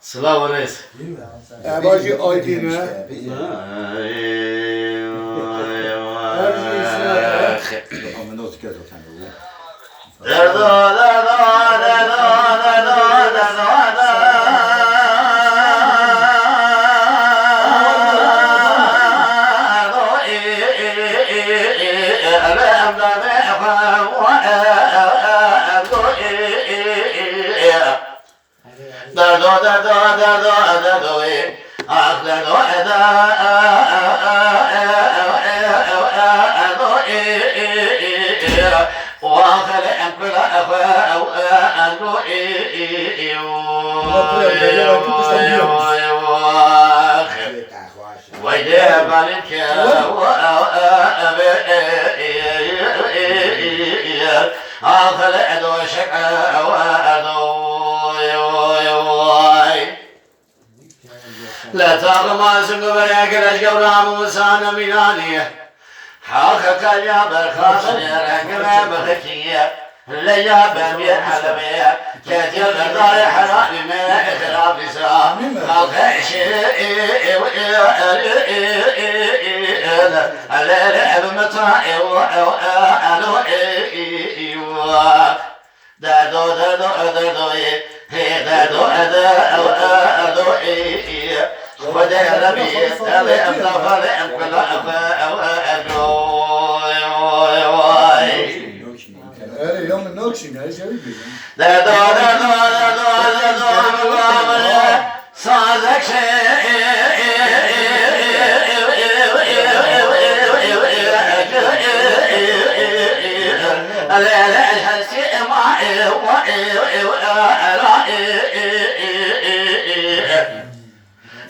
Slava reis. Bacı Aydın'a. Ama nasıl kez o sen de ويا بالك آخر أدو شكا لا تغمى سنقبل يقلش قبل موسانا ميلانية حاخك يا برخاص يرقب بخكية ليا بمية حلبية كاتي الغضايا حرامي ما اخلاف سا خلقش الليل بمطرعي وقالوا دادو دادو دادو هي دادو دادو خدا ربي تالي أمضى أم كل Öyle yolun ne okşun ya, şey bilmiyorum. Sazak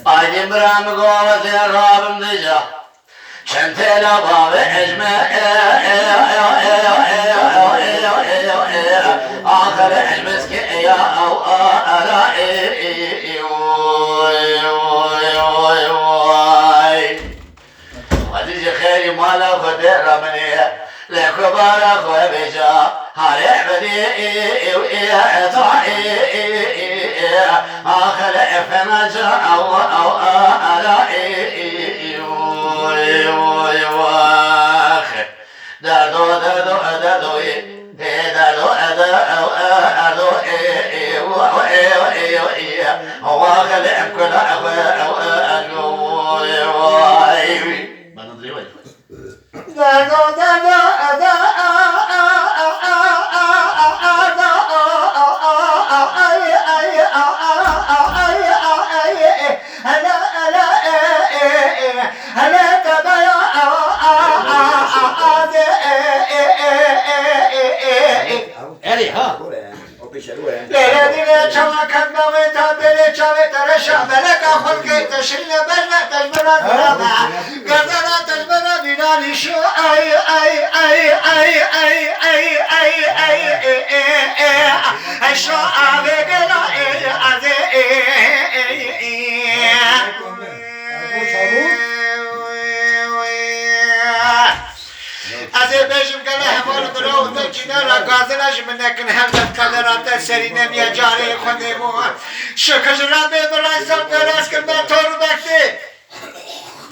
Aydim bram govet rabim dija Şentela bave ecme Ahir ecmes ki ya ala Hadice khayri mala khadir ramani Lekubara khwabeja Hare bedi آخر فنجا أو على آخر دادو دادو دادو دادو دادو واخر كل ما ندري وين دادو دادو Eri ha. Lele dile çama kanda ve tabele çave tareşa beleka hulke teşille belme tecbera durama gazara tecbera dinali şu ay ay ay ay ay ay ay ay şu ave gela aze Azerbaycan gele hemalı durağı da cinara gazına jimnekin hemdet kalerata serine niye cari khone bu şakajra be baraysam deras kırma toru bekti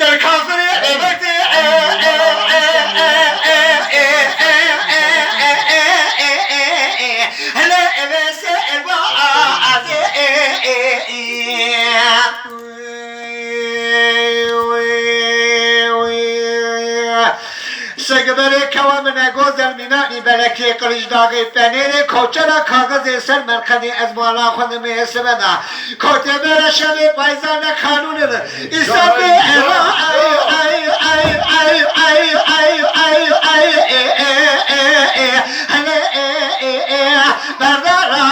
der kafiri evet hele evese eva aze Segabere kavamine gozel minani beleki kılıçdağı peneri koçara kağız eser merkezi ezmala khone me sebeda kote bere şevi payzane kanunu isabi ay ay ay ay ay ay ay ay hele berdara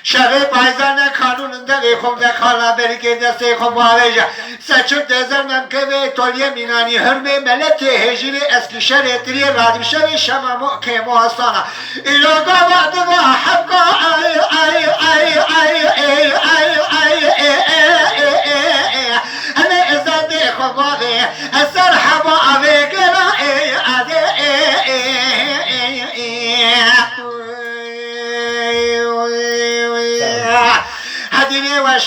Şerif Ayzane kanununda ve kumda kala berikede seykum bağlayıca seçim dezer memkebe tolye minani hırme meleke hecili eski şeretri radim şevi şemamu kemo hastana İlaga vadı va hakka ay ay ay ay ay ay ay Hane ezade kubağı eser hava ave gela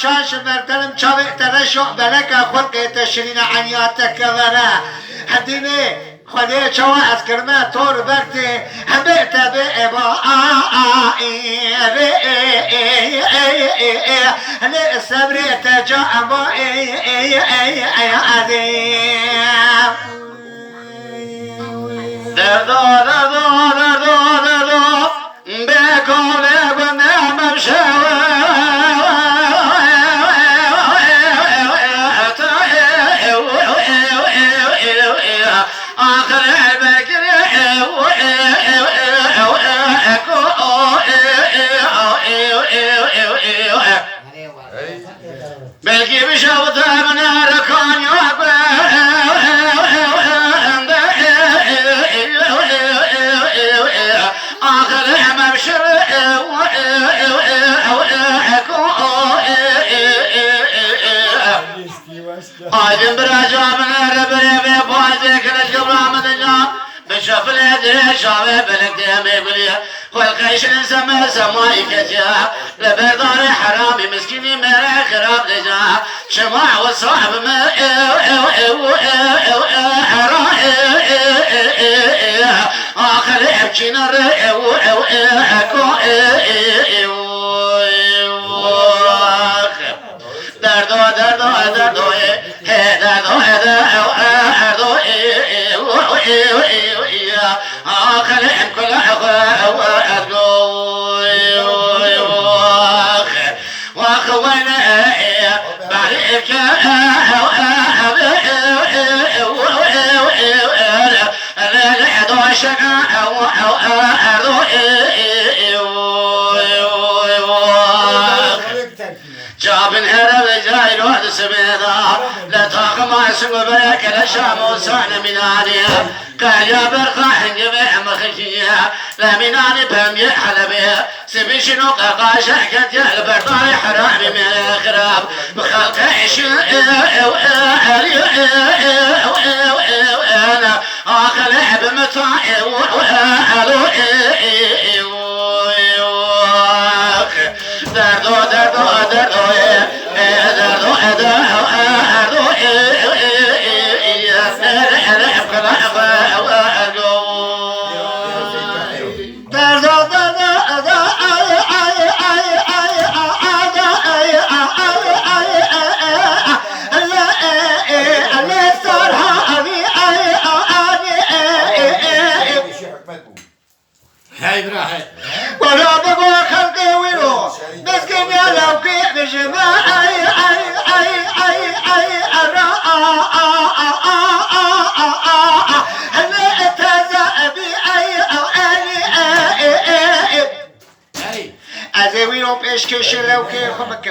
شاش مردلم چاوه ترشو بلک خلق تشرین عنیاتك ورا هدینه خدای چوا از کرما طور وقتی همه تبه ابا نه صبر تجا اما دردو بکن بنام آخر البكر بلكي بشوط من ركان آخر مبشر آدم براجع من ربري بفاجئ كل جبران مدجان بشوف الهدري شافه بلقدي ميقولي والقيش سما سماي كجا لبردار حرامي مسكيني مرا خراب دجا شماع وصاحب ما آخر ابكي نار دردو آخر كل واخوينا بعرفك جابن هرب جاي الوحد سبيدا لا طاقم عسو بريك الاشام وصعنا من عليها قال يا برقاح جميع مخشية لا من علي بهم يحلبها سبي شنو قاقاش حكت يا البرطاري حرامي من الخراب بخلق عيش انا اخر لعب متاعي دردو هاي براحة ولا بقول خلقي وينو مسكين يا لو كيف بجماعة از ویرو پیش کشی لو که